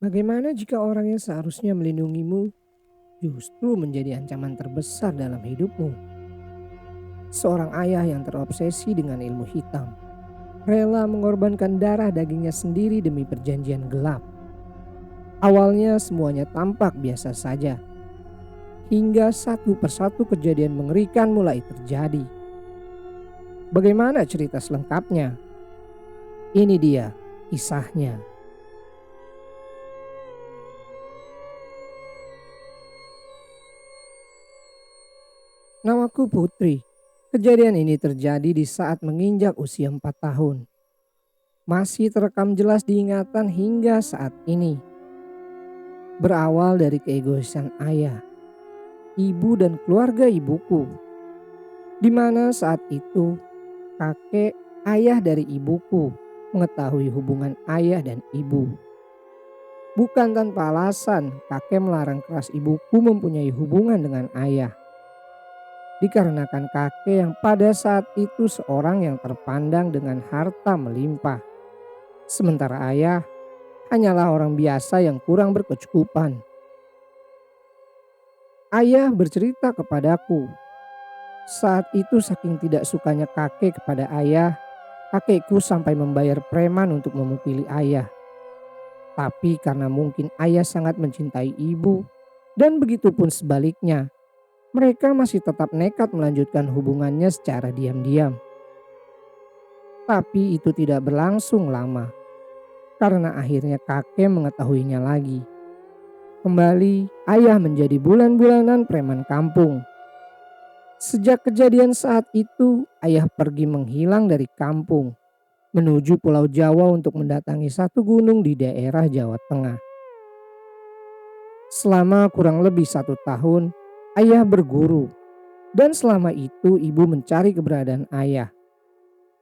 Bagaimana jika orang yang seharusnya melindungimu justru menjadi ancaman terbesar dalam hidupmu? Seorang ayah yang terobsesi dengan ilmu hitam, rela mengorbankan darah dagingnya sendiri demi perjanjian gelap. Awalnya semuanya tampak biasa saja, hingga satu persatu kejadian mengerikan mulai terjadi. Bagaimana cerita selengkapnya? Ini dia kisahnya. Namaku Putri. Kejadian ini terjadi di saat menginjak usia 4 tahun. Masih terekam jelas diingatan hingga saat ini. Berawal dari keegoisan ayah, ibu dan keluarga ibuku. Di mana saat itu kakek ayah dari ibuku mengetahui hubungan ayah dan ibu. Bukan tanpa alasan kakek melarang keras ibuku mempunyai hubungan dengan ayah. Dikarenakan kakek yang pada saat itu seorang yang terpandang dengan harta melimpah. Sementara ayah hanyalah orang biasa yang kurang berkecukupan. Ayah bercerita kepadaku, saat itu saking tidak sukanya kakek kepada ayah, kakekku sampai membayar preman untuk memukuli ayah. Tapi karena mungkin ayah sangat mencintai ibu, dan begitu pun sebaliknya, mereka masih tetap nekat melanjutkan hubungannya secara diam-diam. Tapi itu tidak berlangsung lama, karena akhirnya kakek mengetahuinya lagi. Kembali, ayah menjadi bulan-bulanan preman kampung. Sejak kejadian saat itu, ayah pergi menghilang dari kampung, menuju Pulau Jawa untuk mendatangi satu gunung di daerah Jawa Tengah. Selama kurang lebih 1 tahun, ayah berguru, dan selama itu ibu mencari keberadaan ayah.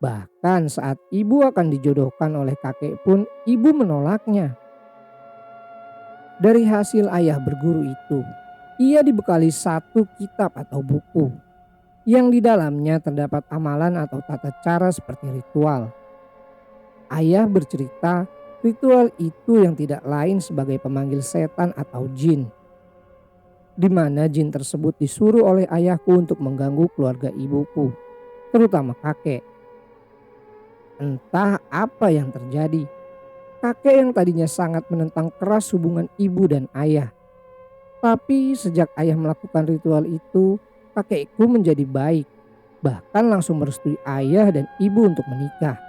Bahkan saat ibu akan dijodohkan oleh kakek pun ibu menolaknya. Dari hasil ayah berguru itu, ia dibekali satu kitab atau buku yang di dalamnya terdapat amalan atau tata cara seperti ritual. Ayah bercerita ritual itu yang tidak lain sebagai pemanggil setan atau jin, di mana jin tersebut disuruh oleh ayahku untuk mengganggu keluarga ibuku, terutama kakek. Entah apa yang terjadi, kakek yang tadinya sangat menentang keras hubungan ibu dan ayah. Tapi sejak ayah melakukan ritual itu, kakekku menjadi baik, bahkan langsung merestui ayah dan ibu untuk menikah.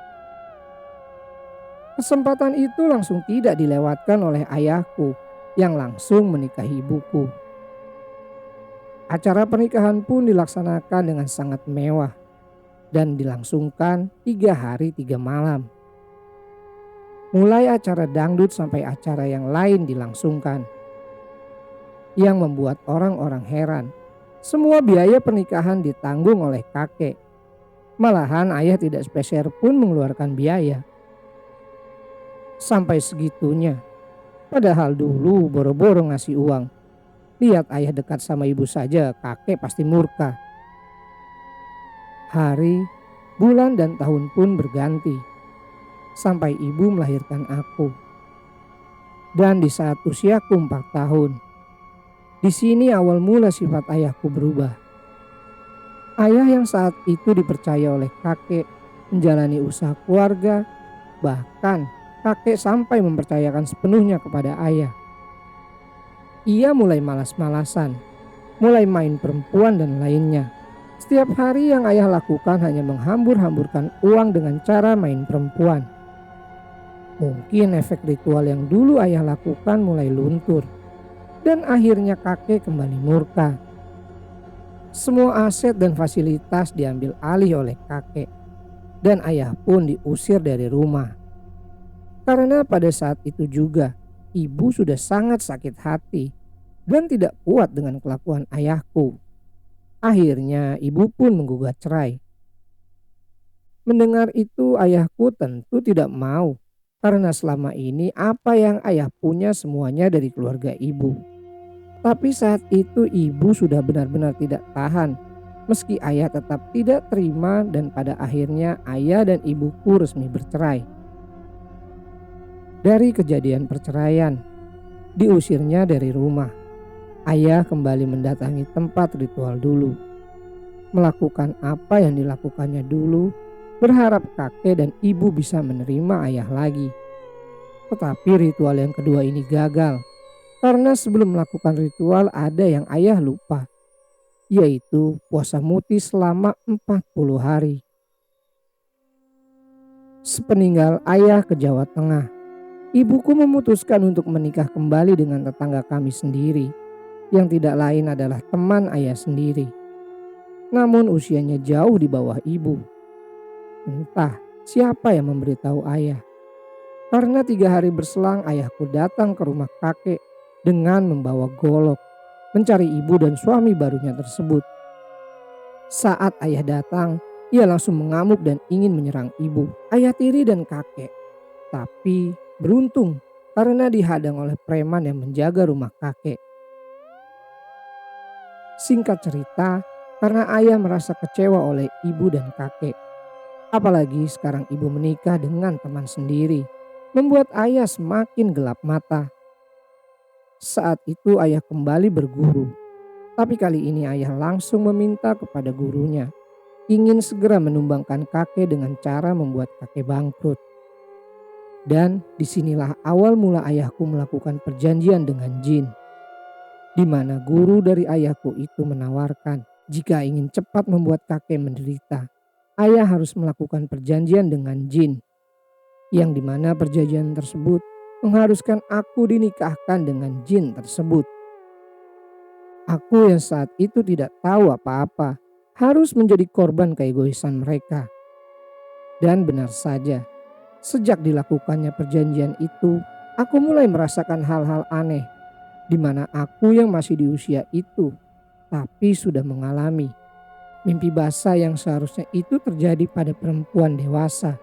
Kesempatan itu langsung tidak dilewatkan oleh ayahku yang langsung menikahi ibuku. Acara pernikahan pun dilaksanakan dengan sangat mewah dan dilangsungkan 3 hari 3 malam. Mulai acara dangdut sampai acara yang lain dilangsungkan. Yang membuat orang-orang heran, semua biaya pernikahan ditanggung oleh kakek. Malahan ayah tidak sepeser pun mengeluarkan biaya. Sampai segitunya, padahal dulu boro-boro ngasih uang. Lihat ayah dekat sama ibu saja, kakek pasti murka. Hari, bulan dan tahun pun berganti. Sampai ibu melahirkan aku. Dan di saat usiaku 4 tahun, di sini awal mula sifat ayahku berubah. Ayah yang saat itu dipercaya oleh kakek menjalani usaha keluarga, bahkan kakek sampai mempercayakan sepenuhnya kepada ayah. Ia mulai malas-malasan, mulai main perempuan dan lainnya. Setiap hari yang ayah lakukan hanya menghambur-hamburkan uang dengan cara main perempuan. Mungkin efek ritual yang dulu ayah lakukan mulai luntur. Dan akhirnya kakek kembali murka. Semua aset dan fasilitas diambil alih oleh kakek. Dan ayah pun diusir dari rumah. Karena pada saat itu juga ibu sudah sangat sakit hati dan tidak kuat dengan kelakuan ayahku. Akhirnya ibu pun menggugat cerai. Mendengar itu ayahku tentu tidak mau. Karena selama ini apa yang ayah punya semuanya dari keluarga ibu. Tapi saat itu ibu sudah benar-benar tidak tahan. Meski ayah tetap tidak terima dan pada akhirnya ayah dan ibuku resmi bercerai. Dari kejadian perceraian, diusirnya dari rumah. Ayah kembali mendatangi tempat ritual dulu, melakukan apa yang dilakukannya dulu, berharap kakek dan ibu bisa menerima ayah lagi. Tetapi ritual yang kedua ini gagal, karena sebelum melakukan ritual ada yang ayah lupa, yaitu puasa muti selama 40 hari. Sepeninggal ayah ke Jawa Tengah, ibuku memutuskan untuk menikah kembali dengan tetangga kami sendiri, yang tidak lain adalah teman ayah sendiri. Namun usianya jauh di bawah ibu. Entah siapa yang memberitahu ayah. Karena 3 hari berselang ayahku datang ke rumah kakek dengan membawa golok, mencari ibu dan suami barunya tersebut. Saat ayah datang, ia langsung mengamuk dan ingin menyerang ibu, ayah tiri dan kakek. Tapi beruntung karena dihadang oleh preman yang menjaga rumah kakek. Singkat cerita, karena ayah merasa kecewa oleh ibu dan kakek. Apalagi sekarang ibu menikah dengan teman sendiri, membuat ayah semakin gelap mata. Saat itu ayah kembali berguru. Tapi kali ini ayah langsung meminta kepada gurunya, ingin segera menumbangkan kakek dengan cara membuat kakek bangkrut. Dan disinilah awal mula ayahku melakukan perjanjian dengan jin, di mana guru dari ayahku itu menawarkan jika ingin cepat membuat kakek menderita, ayah harus melakukan perjanjian dengan jin, yang dimana perjanjian tersebut mengharuskan aku dinikahkan dengan jin tersebut. Aku yang saat itu tidak tahu apa-apa harus menjadi korban keegoisan mereka. Dan benar saja, sejak dilakukannya perjanjian itu, aku mulai merasakan hal-hal aneh, di mana aku yang masih di usia itu, tapi sudah mengalami mimpi basah yang seharusnya itu terjadi pada perempuan dewasa,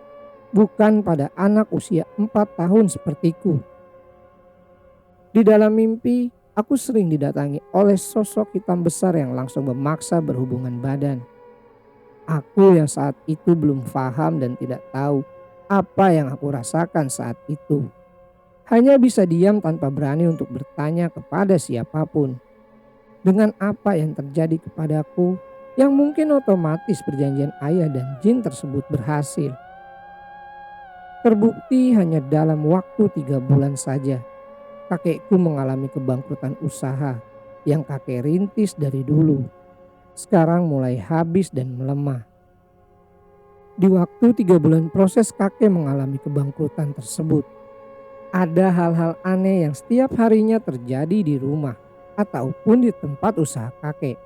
bukan pada anak usia 4 tahun sepertiku. Di dalam mimpi, aku sering didatangi oleh sosok hitam besar yang langsung memaksa berhubungan badan. Aku yang saat itu belum paham dan tidak tahu apa yang aku rasakan saat itu. Hanya bisa diam tanpa berani untuk bertanya kepada siapapun. Dengan apa yang terjadi kepadaku, yang mungkin otomatis perjanjian ayah dan jin tersebut berhasil. Terbukti hanya dalam waktu 3 bulan saja, kakekku mengalami kebangkrutan usaha yang kakek rintis dari dulu. Sekarang mulai habis dan melemah. Di waktu 3 bulan proses kakek mengalami kebangkrutan tersebut, ada hal-hal aneh yang setiap harinya terjadi di rumah ataupun di tempat usaha kakek.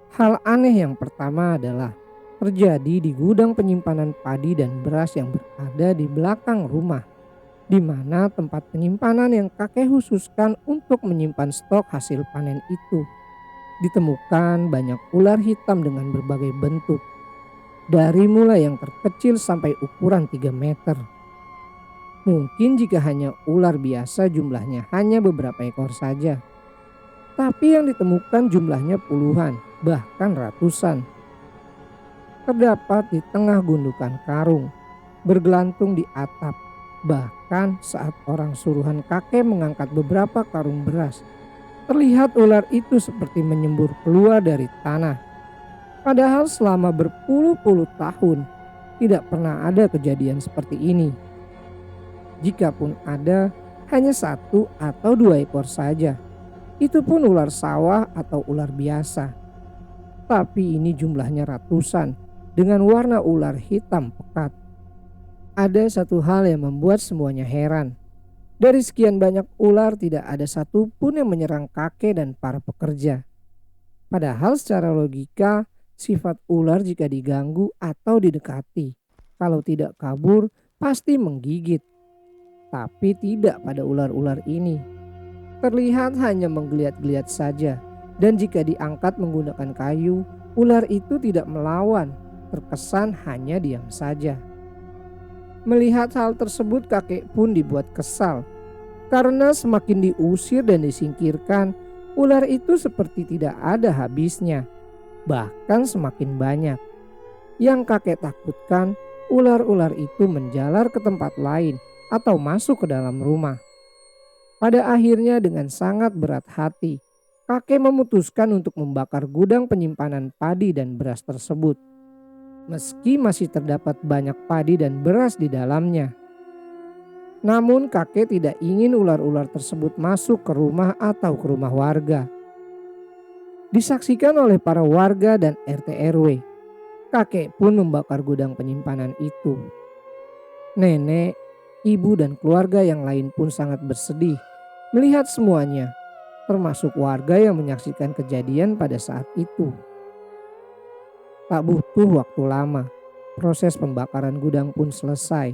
Hal aneh yang pertama adalah terjadi di gudang penyimpanan padi dan beras yang berada di belakang rumah, di mana tempat penyimpanan yang kakek khususkan untuk menyimpan stok hasil panen itu. Ditemukan banyak ular hitam dengan berbagai bentuk, dari mulai yang terkecil sampai ukuran 3 meter. Mungkin jika hanya ular biasa jumlahnya hanya beberapa ekor saja, tapi yang ditemukan jumlahnya puluhan, bahkan ratusan. Terdapat di tengah gundukan karung, bergelantung di atap. Bahkan saat orang suruhan kakek mengangkat beberapa karung beras, terlihat ular itu seperti menyembur keluar dari tanah. Padahal selama berpuluh-puluh tahun tidak pernah ada kejadian seperti ini. Jikapun ada, hanya 1 atau 2 ekor saja. Itu pun ular sawah atau ular biasa. Tapi ini jumlahnya ratusan dengan warna ular hitam pekat. Ada satu hal yang membuat semuanya heran. Dari sekian banyak ular tidak ada satupun yang menyerang kakek dan para pekerja. Padahal secara logika sifat ular jika diganggu atau didekati, kalau tidak kabur pasti menggigit. Tapi tidak pada ular-ular ini. Terlihat hanya menggeliat-geliat saja, dan jika diangkat menggunakan kayu, ular itu tidak melawan, terkesan hanya diam saja. Melihat hal tersebut kakek pun dibuat kesal, karena semakin diusir dan disingkirkan, ular itu seperti tidak ada habisnya, bahkan semakin banyak. Yang kakek takutkan, ular-ular itu menjalar ke tempat lain atau masuk ke dalam rumah. Pada akhirnya dengan sangat berat hati, kakek memutuskan untuk membakar gudang penyimpanan padi dan beras tersebut. Meski masih terdapat banyak padi dan beras di dalamnya. Namun kakek tidak ingin ular-ular tersebut masuk ke rumah atau ke rumah warga. Disaksikan oleh para warga dan RT RW, kakek pun membakar gudang penyimpanan itu. Nenek, ibu dan keluarga yang lain pun sangat bersedih melihat semuanya, termasuk warga yang menyaksikan kejadian pada saat itu. Tak butuh waktu lama, proses pembakaran gudang pun selesai.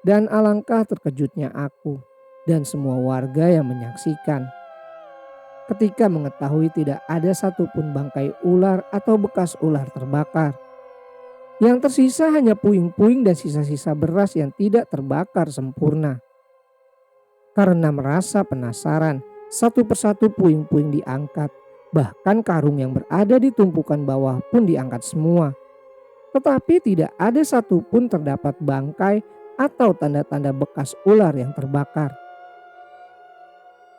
Dan alangkah terkejutnya aku dan semua warga yang menyaksikan ketika mengetahui tidak ada satupun bangkai ular atau bekas ular terbakar. Yang tersisa hanya puing-puing dan sisa-sisa beras yang tidak terbakar sempurna. Karena merasa penasaran, satu persatu puing-puing diangkat. Bahkan karung yang berada di tumpukan bawah pun diangkat semua. Tetapi tidak ada satupun terdapat bangkai atau tanda-tanda bekas ular yang terbakar.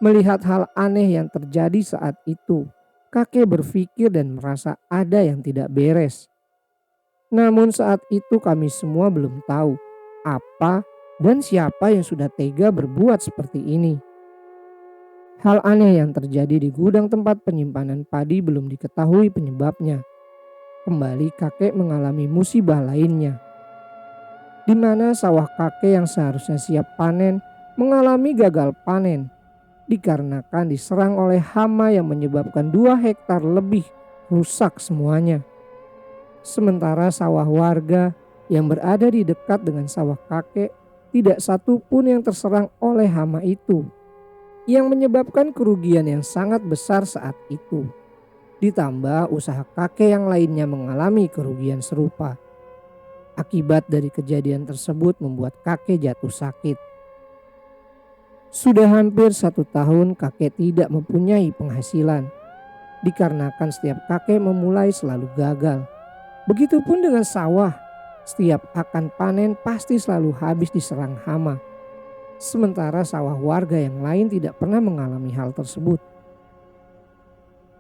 Melihat hal aneh yang terjadi saat itu, kakek berpikir dan merasa ada yang tidak beres. Namun saat itu kami semua belum tahu apa dan siapa yang sudah tega berbuat seperti ini. Hal aneh yang terjadi di gudang tempat penyimpanan padi belum diketahui penyebabnya. Kembali kakek mengalami musibah lainnya, di mana sawah kakek yang seharusnya siap panen mengalami gagal panen dikarenakan diserang oleh hama yang menyebabkan 2 hektar lebih rusak semuanya. Sementara sawah warga yang berada di dekat dengan sawah kakek tidak satu pun yang terserang oleh hama itu, yang menyebabkan kerugian yang sangat besar saat itu. Ditambah usaha kakek yang lainnya mengalami kerugian serupa. Akibat dari kejadian tersebut membuat kakek jatuh sakit. Sudah hampir 1 tahun kakek tidak mempunyai penghasilan, dikarenakan setiap kakek memulai selalu gagal. Begitupun dengan sawah, setiap akan panen pasti selalu habis diserang hama. Sementara sawah warga yang lain tidak pernah mengalami hal tersebut.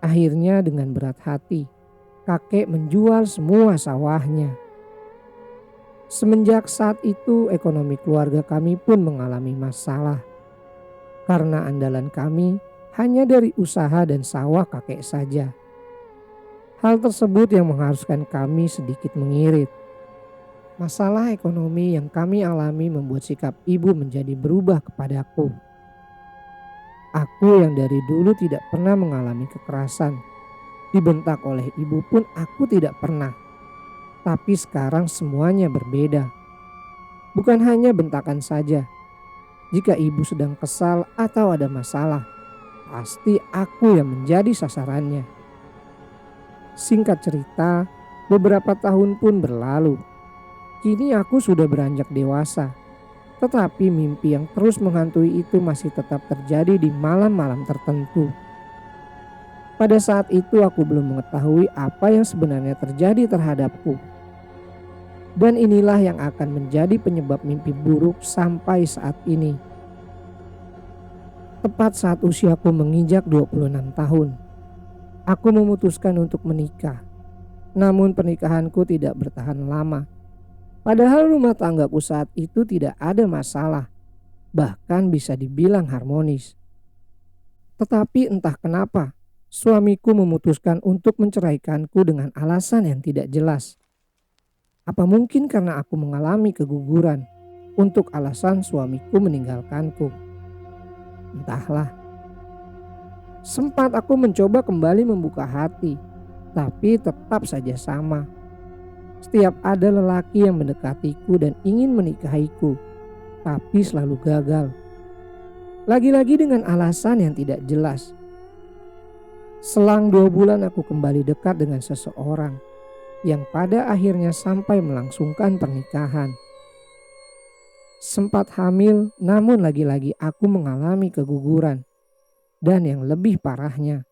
Akhirnya dengan berat hati, kakek menjual semua sawahnya. Semenjak saat itu ekonomi keluarga kami pun mengalami masalah. Karena andalan kami hanya dari usaha dan sawah kakek saja. Hal tersebut yang mengharuskan kami sedikit mengirit. Masalah ekonomi yang kami alami membuat sikap ibu menjadi berubah kepadaku. Aku yang dari dulu tidak pernah mengalami kekerasan, dibentak oleh ibu pun aku tidak pernah. Tapi sekarang semuanya berbeda. Bukan hanya bentakan saja. Jika ibu sedang kesal atau ada masalah, pasti aku yang menjadi sasarannya. Singkat cerita, beberapa tahun pun berlalu. Kini aku sudah beranjak dewasa. Tetapi mimpi yang terus menghantui itu masih tetap terjadi di malam-malam tertentu. Pada saat itu aku belum mengetahui apa yang sebenarnya terjadi terhadapku. Dan inilah yang akan menjadi penyebab mimpi buruk sampai saat ini. Tepat saat usiaku menginjak 26 tahun. Aku memutuskan untuk menikah. Namun pernikahanku tidak bertahan lama. Padahal rumah tanggaku saat itu tidak ada masalah. Bahkan bisa dibilang harmonis. Tetapi entah kenapa, suamiku memutuskan untuk menceraikanku dengan alasan yang tidak jelas. Apa mungkin karena aku mengalami keguguran untuk alasan suamiku meninggalkanku? Entahlah. Sempat aku mencoba kembali membuka hati, tapi tetap saja sama. Setiap ada lelaki yang mendekatiku dan ingin menikahiku, tapi selalu gagal. Lagi-lagi dengan alasan yang tidak jelas. Selang 2 bulan aku kembali dekat dengan seseorang yang pada akhirnya sampai melangsungkan pernikahan. Sempat hamil, namun lagi-lagi aku mengalami keguguran. Dan yang lebih parahnya,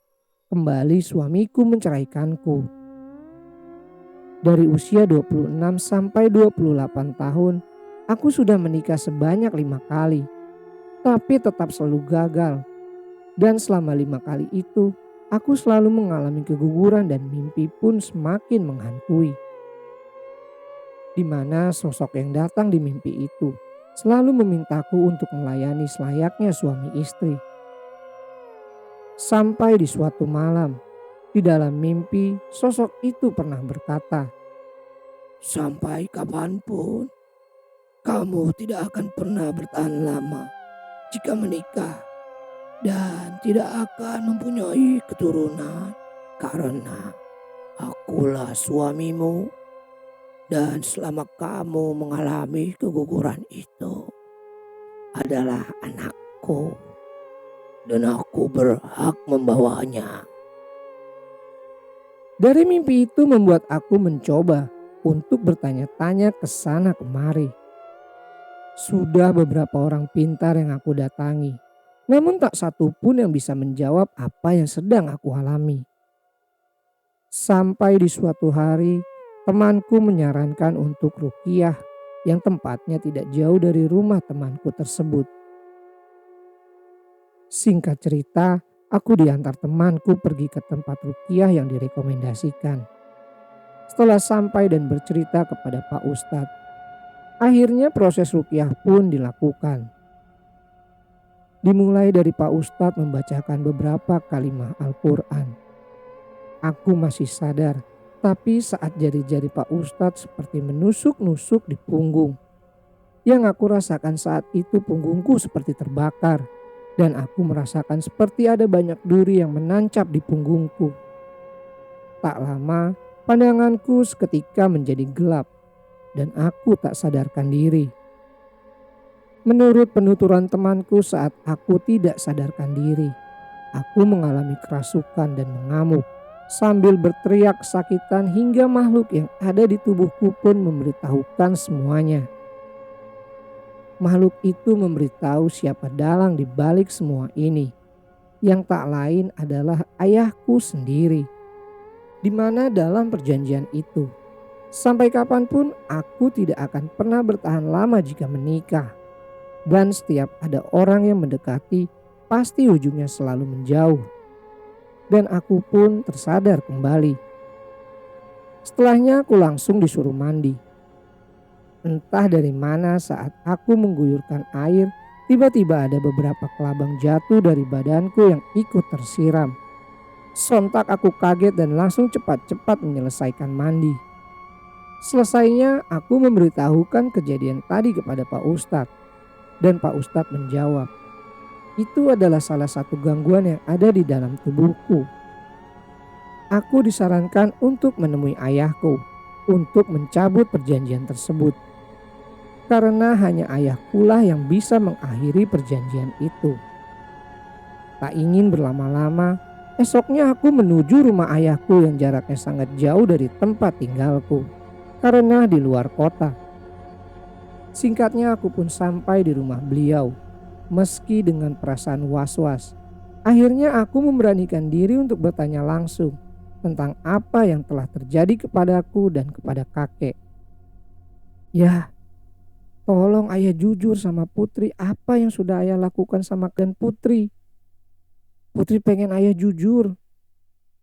kembali suamiku menceraikanku. Dari usia 26 sampai 28 tahun, aku sudah menikah sebanyak 5 kali. tapi tetap selalu gagal. Dan selama 5 kali itu, aku selalu mengalami keguguran dan mimpi pun semakin menghantui. Di mana sosok yang datang di mimpi itu selalu memintaku untuk melayani selayaknya suami istri. Sampai di suatu malam, di dalam mimpi sosok itu pernah berkata, "Sampai kapanpun kamu tidak akan pernah bertahan lama jika menikah dan tidak akan mempunyai keturunan karena akulah suamimu dan selama kamu mengalami keguguran itu adalah anakku dan aku berhak membawanya." Dari mimpi itu membuat aku mencoba untuk bertanya-tanya ke sana kemari. Sudah beberapa orang pintar yang aku datangi, namun tak satu pun yang bisa menjawab apa yang sedang aku alami. Sampai di suatu hari, temanku menyarankan untuk ruqyah yang tempatnya tidak jauh dari rumah temanku tersebut. Singkat cerita, aku diantar temanku pergi ke tempat ruqyah yang direkomendasikan. Setelah sampai dan bercerita kepada Pak Ustadz, akhirnya proses ruqyah pun dilakukan. Dimulai dari Pak Ustadz membacakan beberapa kalimat Al-Quran. Aku masih sadar, tapi saat jari-jari Pak Ustadz seperti menusuk-nusuk di punggung. Yang aku rasakan saat itu punggungku seperti terbakar. Dan aku merasakan seperti ada banyak duri yang menancap di punggungku. Tak lama, pandanganku seketika menjadi gelap. Dan aku tak sadarkan diri. Menurut penuturan temanku saat aku tidak sadarkan diri, aku mengalami kerasukan dan mengamuk sambil berteriak kesakitan hingga makhluk yang ada di tubuhku pun memberitahukan semuanya. Makhluk itu memberitahu siapa dalang di balik semua ini, yang tak lain adalah ayahku sendiri. Di mana dalam perjanjian itu, sampai kapanpun aku tidak akan pernah bertahan lama jika menikah. Dan setiap ada orang yang mendekati, pasti ujungnya selalu menjauh. Dan aku pun tersadar kembali. Setelahnya aku langsung disuruh mandi. Entah dari mana saat aku mengguyurkan air, tiba-tiba ada beberapa kelabang jatuh dari badanku yang ikut tersiram. Sontak aku kaget dan langsung cepat-cepat menyelesaikan mandi. Selesainya aku memberitahukan kejadian tadi kepada Pak Ustadz. Dan Pak Ustadz menjawab, itu adalah salah satu gangguan yang ada di dalam tubuhku. Aku disarankan untuk menemui ayahku untuk mencabut perjanjian tersebut. Karena hanya ayahkulah yang bisa mengakhiri perjanjian itu. Tak ingin berlama-lama, esoknya aku menuju rumah ayahku yang jaraknya sangat jauh dari tempat tinggalku. Karena di luar kota. Singkatnya aku pun sampai di rumah beliau. Meski dengan perasaan was-was, akhirnya aku memberanikan diri untuk bertanya langsung tentang apa yang telah terjadi kepadaku dan kepada kakek. Ya, tolong ayah jujur sama Putri apa yang sudah ayah lakukan sama dan Putri. Putri pengen ayah jujur.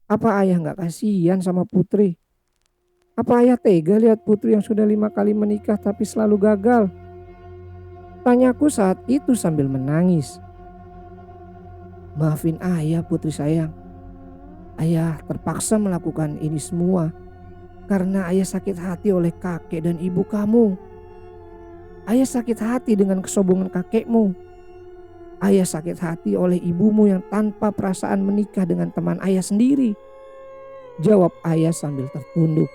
Apa ayah gak kasihan sama Putri? Apa ayah tega lihat Putri yang sudah 5 kali menikah tapi selalu gagal? Tanyaku saat itu sambil menangis. Maafin ayah Putri sayang. Ayah terpaksa melakukan ini semua karena ayah sakit hati oleh kakek dan ibu kamu. Ayah sakit hati dengan kesombongan kakekmu. Ayah sakit hati oleh ibumu yang tanpa perasaan menikah dengan teman ayah sendiri. Jawab ayah sambil tertunduk.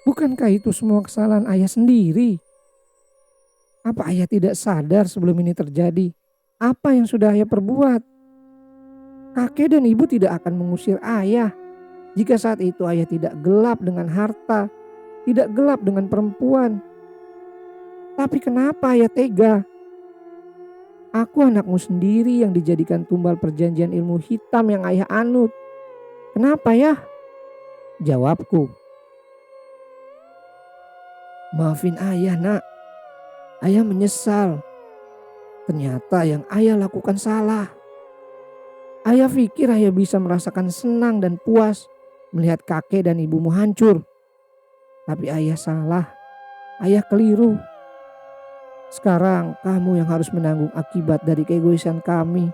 Bukankah itu semua kesalahan ayah sendiri? Apa ayah tidak sadar sebelum ini terjadi? Apa yang sudah ayah perbuat? Kakek dan ibu tidak akan mengusir ayah jika saat itu ayah tidak gelap dengan harta, tidak gelap dengan perempuan. Tapi kenapa ayah tega? Aku anakmu sendiri yang dijadikan tumbal perjanjian ilmu hitam yang ayah anut. Kenapa ya? Jawabku. Maafin ayah nak. Ayah menyesal Ternyata yang ayah lakukan salah. Ayah pikir ayah bisa merasakan senang dan puas melihat kakek dan ibumu hancur. Tapi ayah salah, ayah keliru. Sekarang kamu yang harus menanggung akibat dari keegoisan kami.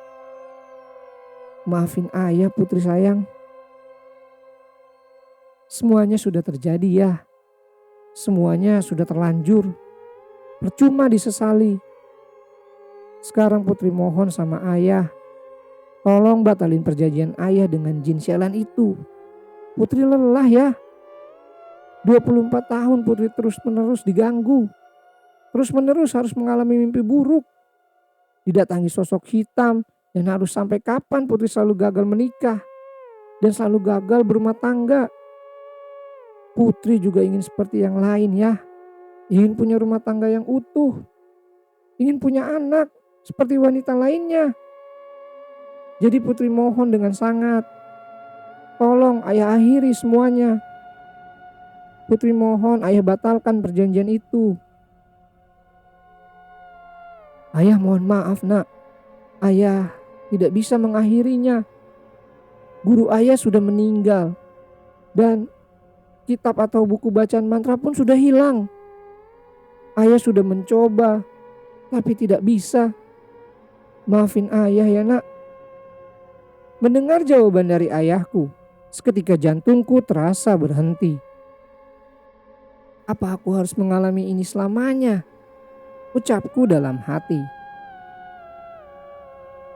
Maafin ayah putri sayang. Semuanya sudah terjadi ya. Semuanya sudah terlanjur. Percuma disesali. Sekarang putri mohon sama ayah. Tolong batalin perjanjian ayah dengan jin sialan itu. Putri lelah ya. 24 tahun putri terus menerus diganggu. Terus menerus harus mengalami mimpi buruk. Didatangi sosok hitam. Dan harus sampai kapan putri selalu gagal menikah. Dan selalu gagal berumah tangga. Putri juga ingin seperti yang lain ya. Ingin punya rumah tangga yang utuh. Ingin punya anak seperti wanita lainnya. Jadi putri mohon dengan sangat. Tolong ayah akhiri semuanya. Putri mohon ayah batalkan perjanjian itu. Ayah mohon maaf nak. Ayah tidak bisa mengakhirinya. Guru ayah sudah meninggal. Dan kitab atau buku bacaan mantra pun sudah hilang. Ayah sudah mencoba. Tapi tidak bisa. Maafin ayah ya nak. Mendengar jawaban dari ayahku, seketika jantungku terasa berhenti. Apa aku harus mengalami ini selamanya? Ucapku dalam hati.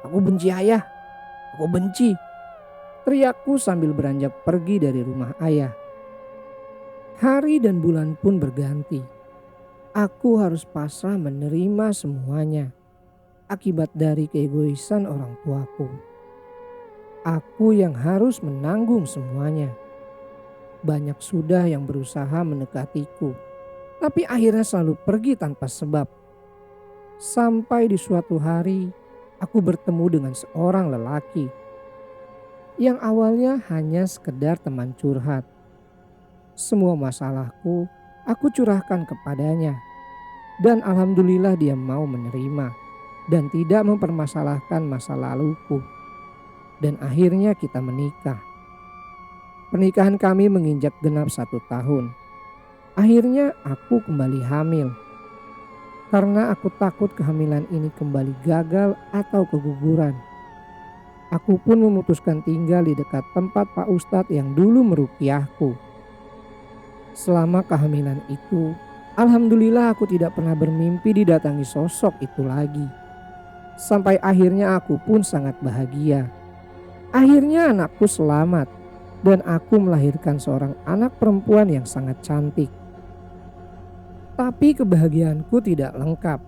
Aku benci ayah, aku benci. Teriakku sambil beranjak pergi dari rumah ayah. Hari dan bulan pun berganti. Aku harus pasrah menerima semuanya. Akibat dari keegoisan orang tuaku. Aku yang harus menanggung semuanya. Banyak sudah yang berusaha mendekatiku. Tapi akhirnya selalu pergi tanpa sebab. Sampai di suatu hari aku bertemu dengan seorang lelaki. Yang awalnya hanya sekedar teman curhat. Semua masalahku aku curahkan kepadanya. Dan alhamdulillah dia mau menerima. Dan tidak mempermasalahkan masa laluku. Dan akhirnya kita menikah. Pernikahan kami menginjak genap 1 tahun. Akhirnya aku kembali hamil. Karena aku takut kehamilan ini kembali gagal atau keguguran. Aku pun memutuskan tinggal di dekat tempat Pak Ustadz yang dulu meruqyahku. Selama kehamilan itu, alhamdulillah aku tidak pernah bermimpi didatangi sosok itu lagi. Sampai akhirnya aku pun sangat bahagia. Akhirnya anakku selamat dan aku melahirkan seorang anak perempuan yang sangat cantik. Tapi kebahagiaanku tidak lengkap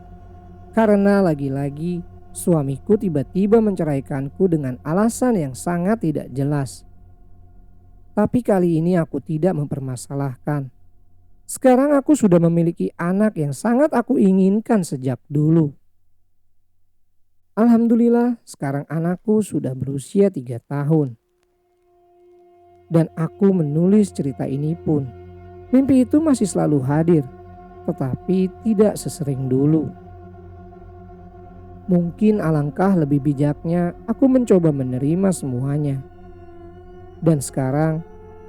karena lagi-lagi suamiku tiba-tiba menceraikanku dengan alasan yang sangat tidak jelas. Tapi kali ini aku tidak mempermasalahkan. Sekarang aku sudah memiliki anak yang sangat aku inginkan sejak dulu. Alhamdulillah sekarang anakku sudah berusia 3 tahun. Dan aku menulis cerita ini pun. Mimpi itu masih selalu hadir. Tetapi tidak sesering dulu. Mungkin alangkah lebih bijaknya aku mencoba menerima semuanya. Dan sekarang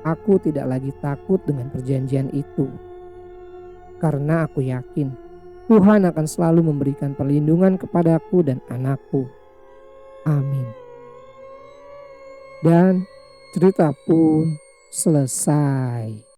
aku tidak lagi takut dengan perjanjian itu. Karena aku yakin Tuhan akan selalu memberikan perlindungan kepadaku dan anakku. Amin. Dan cerita pun selesai.